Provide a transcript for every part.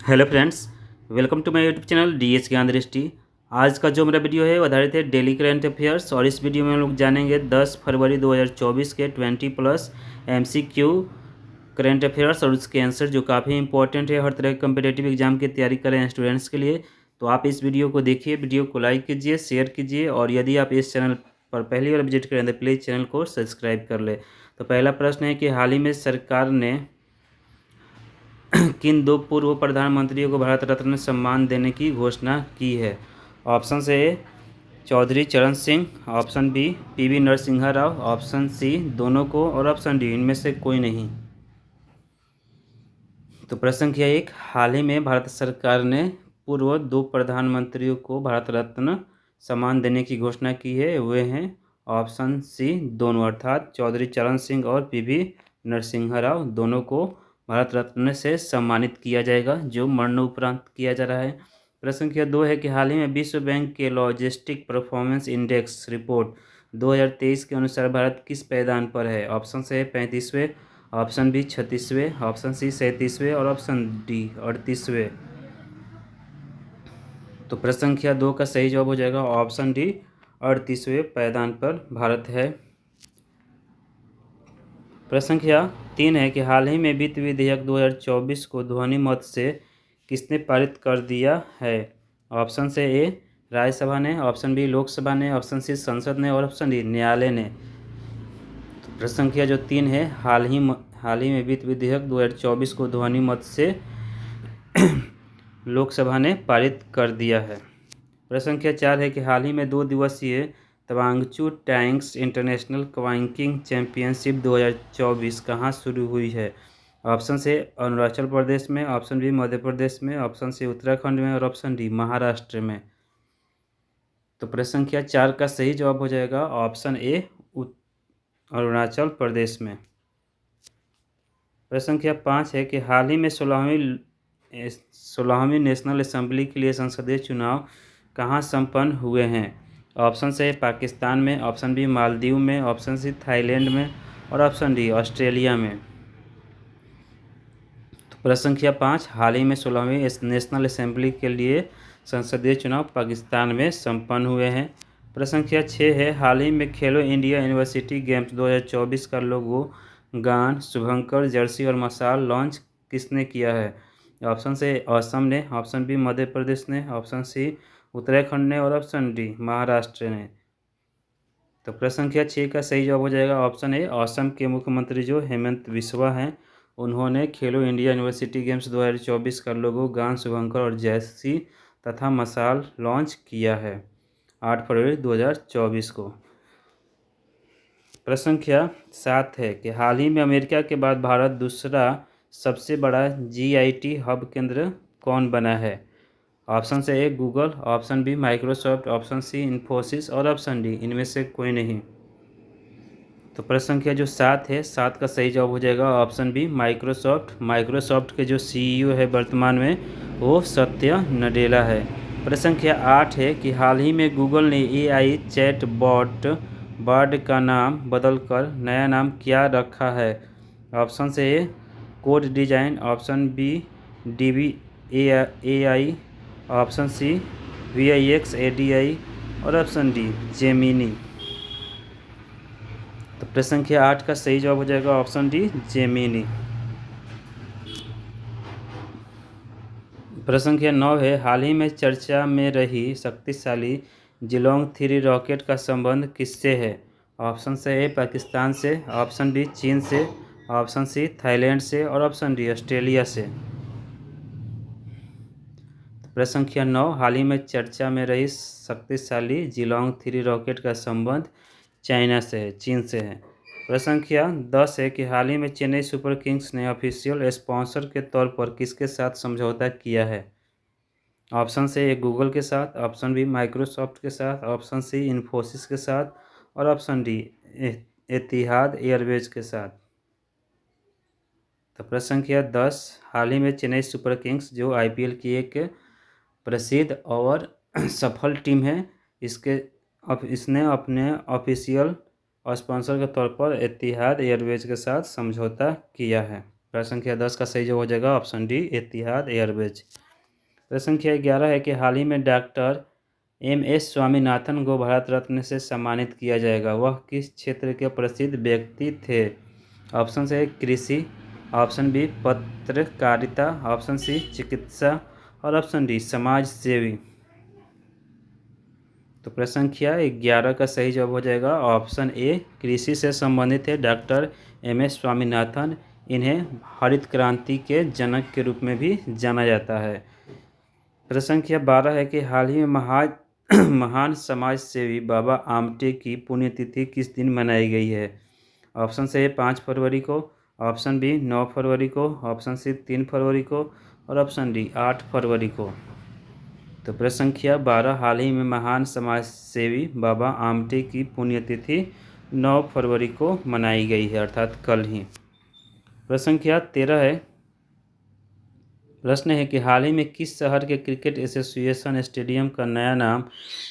Hello friends, welcome to my YouTube channel DS Gyan Drishti. आज का जो मेरा वीडियो है वो आधारित है डेली करंट अफेयर्स और इस वीडियो में हम लोग जानेंगे 10 फरवरी 2024 के 20 प्लस एमसीक्यू करंट अफेयर्स और उसके आंसर जो काफ़ी इंपॉर्टेंट है हर तरह के कम्पिटेटिव एग्जाम की तैयारी कर रहे हैं स्टूडेंट्स के लिए। तो आप इस वीडियो को देखिए, वीडियो को लाइक कीजिए, शेयर कीजिए और यदि आप इस चैनल पर पहली बार विजिट करें तो प्लीज़ चैनल को सब्सक्राइब कर ले। तो पहला प्रश्न है कि हाल ही में सरकार ने किन दो पूर्व प्रधानमंत्रियों को भारत रत्न सम्मान देने की घोषणा की है। Option A Chaudhary Charan Singh, option B PV Narasimha Rao, option C दोनों को और ऑप्शन डी इनमें से कोई नहीं। तो प्रश्न संख्या 1, हाल ही में भारत सरकार ने पूर्व दो प्रधानमंत्रियों को भारत रत्न सम्मान देने की घोषणा की है। वे हैं ऑप्शन सी दोनों, अर्थात चौधरी चरण सिंह और पीवी नरसिम्हा राव, दोनों को भारत रत्न से सम्मानित किया जाएगा जो मरणोपरांत किया जा रहा है। प्रश्न संख्या 2 है कि हाल ही में विश्व बैंक के लॉजिस्टिक परफॉर्मेंस इंडेक्स रिपोर्ट 2023 के अनुसार भारत किस पायदान पर है। ऑप्शन से 35वें, ऑप्शन बी 36वें, ऑप्शन सी 37वें और ऑप्शन डी 38वें। तो प्रश्न संख्या 2 का सही जवाब हो जाएगा ऑप्शन डी 38वें पायदान पर भारत है। प्रश्न संख्या 3 है कि हाल ही में वित्त विधेयक 2024 को ध्वनि मत से किसने पारित कर दिया है। ऑप्शन से ए राज्यसभा ने, ऑप्शन बी लोकसभा ने, ऑप्शन सी संसद ने और ऑप्शन डी न्यायालय ने। तो प्रश्न संख्या जो 3 है, हाल ही में वित्त विधेयक 2024 को ध्वनि मत से लोकसभा ने पारित कर दिया है। प्रश्न संख्या 4 है कि हाल ही में 2 दिवसीय तवांगचू टैंक्स इंटरनेशनल क्वाइकिंग चैंपियनशिप 2024 कहाँ शुरू हुई है। ऑप्शन से अरुणाचल प्रदेश में, ऑप्शन बी मध्य प्रदेश में, ऑप्शन सी उत्तराखंड में और ऑप्शन डी महाराष्ट्र में। तो प्रश्न संख्या 4 का सही जवाब हो जाएगा ऑप्शन ए अरुणाचल प्रदेश में। प्रश्न संख्या 5 है कि हाल ही में 16वीं नेशनल असेंबली के लिए संसदीय चुनाव कहाँ संपन्न हुए हैं। ऑप्शन से पाकिस्तान में, ऑप्शन बी मालदीव में, ऑप्शन सी थाईलैंड में और ऑप्शन डी ऑस्ट्रेलिया में। तो प्रश्न संख्या 5, हाल ही में 16वीं नेशनल असेंबली के लिए संसदीय चुनाव पाकिस्तान में संपन्न हुए हैं। प्रश्न संख्या 6 है, हाल ही में खेलो इंडिया यूनिवर्सिटी गेम्स 2024 का लोगो, गान, शुभंकर, जर्सी और मशाल लॉन्च किसने किया है। ऑप्शन से असम ने, ऑप्शन बी मध्य प्रदेश ने, ऑप्शन सी उत्तराखंड ने और ऑप्शन डी महाराष्ट्र ने। तो प्रश्न संख्या 6 का सही जवाब हो जाएगा ऑप्शन ए असम के मुख्यमंत्री जो हेमंत बिस्वा हैं, उन्होंने खेलो इंडिया यूनिवर्सिटी गेम्स 2024 का लोगो, गान, शुभंकर और जर्सी तथा मशाल लॉन्च किया है 8 फरवरी 2024 को। प्रश्न संख्या 7 है कि हाल ही में अमेरिका के बाद भारत दूसरा सबसे बड़ा जीआईटी हब केंद्र कौन बना है। ऑप्शन से A Google, option B Microsoft, option C Infosys और ऑप्शन डी इनमें से कोई नहीं। तो प्रश्न संख्या जो 7 है, 7 का सही जवाब हो जाएगा ऑप्शन बी माइक्रोसॉफ्ट। माइक्रोसॉफ्ट के जो सीईओ है वर्तमान में वो सत्या नडेला है। प्रश्न संख्या 8 है कि हाल ही में गूगल ने एआई चैट बॉट बर्ड का नाम बदलकर नया नाम क्या रखा है। ऑप्शन से A code design, option B DB AI, option C VIX ADI और ऑप्शन डी जेमिनी। तो प्रश्न संख्या 8 का सही जवाब हो जाएगा ऑप्शन डी जेमिनी। प्रश्न संख्या 9 है, हाल ही में चर्चा में रही शक्तिशाली जिलोंग 3 रॉकेट का संबंध किससे है। ऑप्शन से ए पाकिस्तान से, ऑप्शन बी चीन से, ऑप्शन सी थाईलैंड से और ऑप्शन डी ऑस्ट्रेलिया से। प्रश्न संख्या 9, हाल ही में चर्चा में रही शक्तिशाली जिलोंग 3 रॉकेट का संबंध चाइना से है, चीन से है। प्रश्न संख्या 10 है कि हाल ही में चेन्नई सुपर किंग्स ने ऑफिशियल स्पॉन्सर के तौर पर किसके साथ समझौता किया है। ऑप्शन से ए गूगल के साथ, ऑप्शन बी माइक्रोसॉफ्ट के साथ, ऑप्शन सी इन्फोसिस के साथ और ऑप्शन डी एतिहाद एयरवेज के साथ। तो प्रश्न संख्या 10, हाल ही में चेन्नई सुपर किंग्स जो IPL की एक प्रसिद्ध और सफल टीम है, इसने अपने ऑफिशियल स्पॉन्सर के तौर पर एतिहाद एयरवेज के साथ समझौता किया है। प्रश्न संख्या 10 का सही जवाब हो जाएगा ऑप्शन डी एतिहाद एयरवेज। प्रश्न संख्या 11 है कि हाल ही में डॉक्टर एम.एस. स्वामीनाथन को भारत रत्न से सम्मानित किया जाएगा, वह किस क्षेत्र के प्रसिद्ध व्यक्ति थे? ऑप्शन ए कृषि, ऑप्शन बी पत्रकारिता, ऑप्शन सी चिकित्सा और ऑप्शन डी समाज सेवी। तो प्रश्न संख्या 11 का सही जवाब हो जाएगा ऑप्शन ए कृषि से संबंधित है डॉक्टर एम.एस. स्वामीनाथन। इन्हें हरित क्रांति के जनक के रूप में भी जाना जाता है। प्रश्न संख्या 12 है कि हाल ही में महान समाज सेवी बाबा आमटे की पुण्यतिथि किस दिन मनाई गई है? ऑप्शन से 5 फरवरी को, ऑप्शन बी 9 फरवरी को, ऑप्शन सी 3 फरवरी को और ऑप्शन डी 8 फरवरी को। तो प्रश्न संख्या 12 हाल ही में महान समाज सेवी बाबा आमटे की पुण्यतिथि 9 फरवरी को मनाई गई है, अर्थात कल ही। प्रश्न संख्या 13 है, प्रश्न है कि हाल ही में किस शहर के क्रिकेट एसोसिएशन स्टेडियम का नया नाम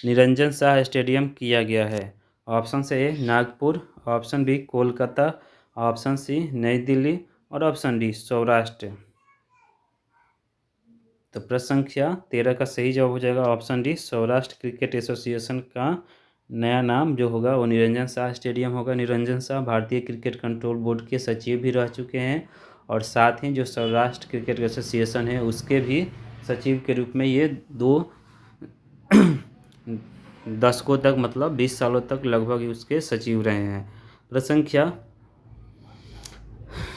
निरंजन शाह स्टेडियम किया गया है? ऑप्शन से A Nagpur, option B Kolkata, option C New Delhi और ऑप्शन डी सौराष्ट्र। तो प्रश्न संख्या 13 का सही जवाब हो जाएगा option D Saurashtra cricket association का नया नाम जो होगा वो निरंजन शाह स्टेडियम होगा। निरंजन शाह भारतीय क्रिकेट कंट्रोल बोर्ड के सचिव भी रह चुके हैं और साथ ही जो सौराष्ट्र क्रिकेट एसोसिएशन है उसके भी सचिव के रूप में ये 2 दशकों तक मतलब 20 सालों तक लगभग उसके सचिव रहे हैं। प्रश्न संख्या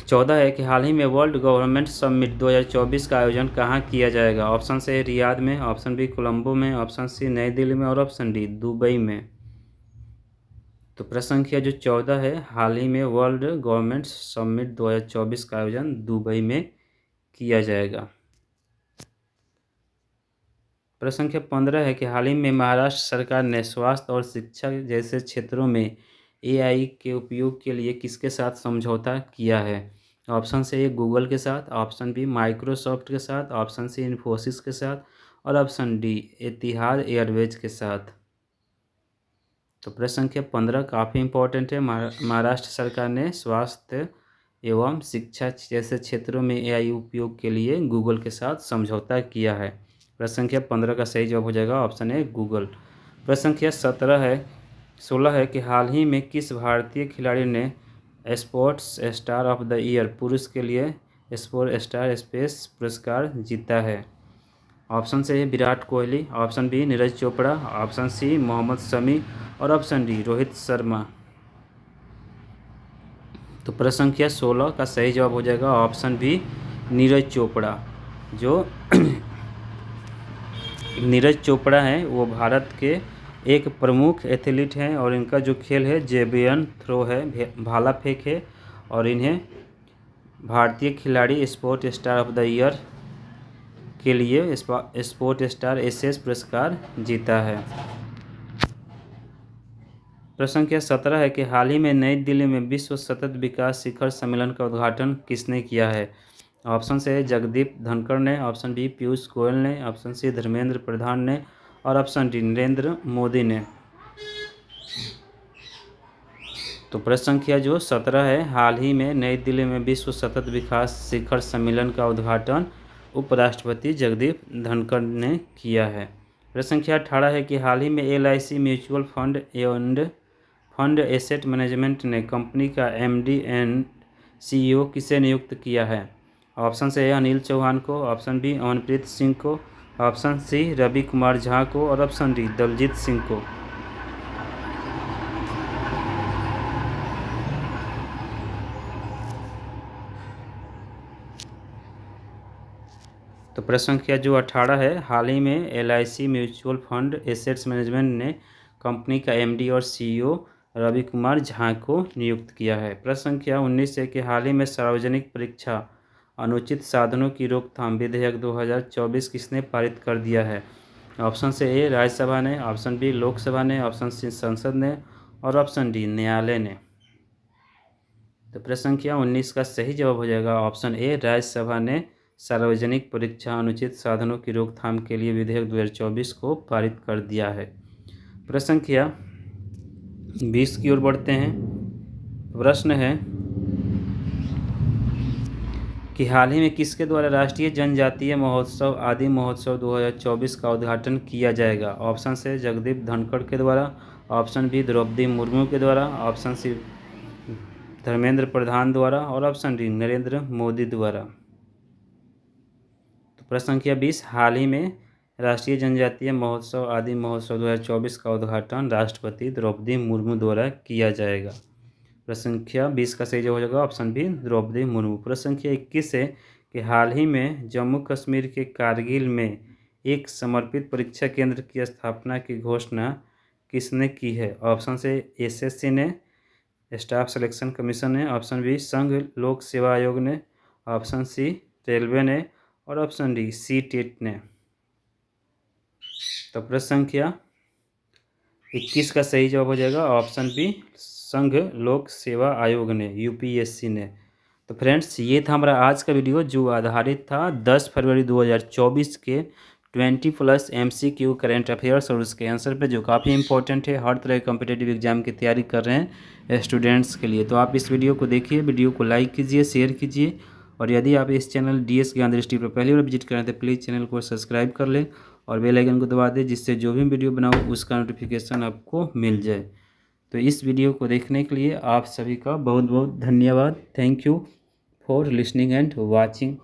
14 है कि हाल ही में वर्ल्ड गवर्नमेंट समिट 2024 का आयोजन कहाँ किया जाएगा? ऑप्शन से रियाद में, ऑप्शन बी कोलंबो में, ऑप्शन सी नई दिल्ली में और ऑप्शन डी दुबई में। तो प्रश्न संख्या जो 14 है, हाल ही में वर्ल्ड गवर्नमेंट समिट 2024 का आयोजन दुबई में किया जाएगा। प्रश्न संख्या 15 है कि हाल ही में महाराष्ट्र सरकार ने स्वास्थ्य और शिक्षा जैसे क्षेत्रों में AI के उपयोग के लिए किसके साथ समझौता किया है? ऑप्शन से ए गूगल के साथ, ऑप्शन बी माइक्रोसॉफ्ट के साथ, ऑप्शन सी इन्फोसिस के साथ और ऑप्शन डी एतिहाद एयरवेज के साथ। तो प्रश्न संख्या 15 काफ़ी इंपॉर्टेंट है। महाराष्ट्र सरकार ने स्वास्थ्य एवं शिक्षा जैसे क्षेत्रों में AI उपयोग के लिए गूगल के साथ समझौता किया है। प्रश्न संख्या 15 का सही जवाब हो जाएगा ऑप्शन ए गूगल। प्रश्न संख्या 16 है कि हाल ही में किस भारतीय खिलाड़ी ने sports star of the year पुरुष के लिए स्पोर्ट्स स्टार स्पेस पुरस्कार जीता है? ऑप्शन से Virat Kohli, option B Neeraj Chopra, option C Mohammed Shami और ऑप्शन डी रोहित शर्मा। तो प्रश्न संख्या 16 का सही जवाब हो जाएगा ऑप्शन बी नीरज चोपड़ा। जो नीरज चोपड़ा हैं वो भारत के एक प्रमुख एथलीट हैं और इनका जो खेल है जेवलिन थ्रो है, भाला फेंक है और इन्हें भारतीय खिलाड़ी sport star of the year के लिए स्पोर्ट स्टार एसेस पुरस्कार जीता है। प्रश्न संख्या 17 है कि हाल ही में नई दिल्ली में विश्व सतत विकास शिखर सम्मेलन का उद्घाटन किसने किया है? ऑप्शन से जगदीप धनखड़ ने, ऑप्शन बी पीयूष गोयल ने, ऑप्शन सी धर्मेंद्र प्रधान ने और ऑप्शन डी नरेंद्र मोदी ने। तो प्रश्न संख्या जो 17 है, हाल ही में नई दिल्ली में विश्व सतत विकास शिखर सम्मेलन का उद्घाटन उपराष्ट्रपति जगदीप धनखड़ ने किया है। प्रश्न संख्या 18 है कि हाल ही में LIC mutual fund end fund asset management ने कंपनी का MD एंड CEO किसे नियुक्त किया है? ऑप्शन से अनिल चौहान को, ऑप्शन बी अमनप्रीत सिंह को, ऑप्शन सी रवि कुमार झा को और ऑप्शन डी दलजीत सिंह को। तो प्रश्न संख्या जो 18 है, हाल ही में LIC mutual fund assets management ने कंपनी का MD और CEO रवि कुमार झा को नियुक्त किया है। प्रश्न संख्या 19 है कि हाल ही में सार्वजनिक परीक्षा अनुचित साधनों की रोकथाम विधेयक 2024 किसने पारित कर दिया है? ऑप्शन से ए राज्यसभा ने, ऑप्शन बी लोकसभा ने, ऑप्शन सी संसद ने और ऑप्शन डी न्यायालय ने। तो प्रश्न संख्या 19 का सही जवाब हो जाएगा ऑप्शन ए राज्यसभा ने सार्वजनिक परीक्षा अनुचित साधनों की रोकथाम के लिए विधेयक 2024 को पारित कर दिया है। प्रश्न संख्या 20 की ओर बढ़ते हैं। प्रश्न है कि हाल ही में किसके द्वारा राष्ट्रीय जनजातीय महोत्सव आदि महोत्सव 2024 का उद्घाटन किया जाएगा। ऑप्शन से जगदीप धनखड़ के द्वारा, ऑप्शन बी द्रौपदी मुर्मू के द्वारा, ऑप्शन सी धर्मेंद्र प्रधान द्वारा और ऑप्शन डी नरेंद्र मोदी द्वारा। तो प्रश्न संख्या 20, हाल ही में राष्ट्रीय जनजातीय महोत्सव आदि महोत्सव 2024 का उद्घाटन राष्ट्रपति द्रौपदी मुर्मू द्वारा किया जाएगा। प्रश्न संख्या 20 का सही जवाब हो जाएगा ऑप्शन बी द्रौपदी मुर्मू। प्रश्न संख्या 21 है कि हाल ही में जम्मू कश्मीर के कारगिल में एक समर्पित परीक्षा केंद्र की स्थापना की घोषणा किसने की है। ऑप्शन से एसएससी ने, स्टाफ सिलेक्शन कमीशन ने, ऑप्शन बी संघ लोक सेवा आयोग ने, ऑप्शन सी रेलवे ने और ऑप्शन डी सीटेट ने। तो प्रश्न संख्या 21 का सही जवाब हो जाएगा ऑप्शन बी संघ लोक सेवा आयोग ने, यूपीएससी ने। तो फ्रेंड्स, ये था हमारा आज का वीडियो जो आधारित था 10 फरवरी 2024 के 20+ MCQ करेंट अफेयर्स और उसके आंसर पे, जो काफ़ी इंपॉर्टेंट है हर तरह के कॉम्पिटिटिव एग्जाम की तैयारी कर रहे हैं स्टूडेंट्स के लिए। तो आप इस वीडियो को देखिए, वीडियो को लाइक कीजिए, शेयर कीजिए और यदि आप इस चैनल DS ज्ञान दृष्टि पर पहली बार विजिट करें तो प्लीज़ चैनल को सब्सक्राइब कर लें और बेल आइकन को दबा दें, जिससे जो भी वीडियो बनाऊँ उसका नोटिफिकेशन आपको मिल जाए। तो इस वीडियो को देखने के लिए आप सभी का बहुत बहुत धन्यवाद। Thank you for listening and watching.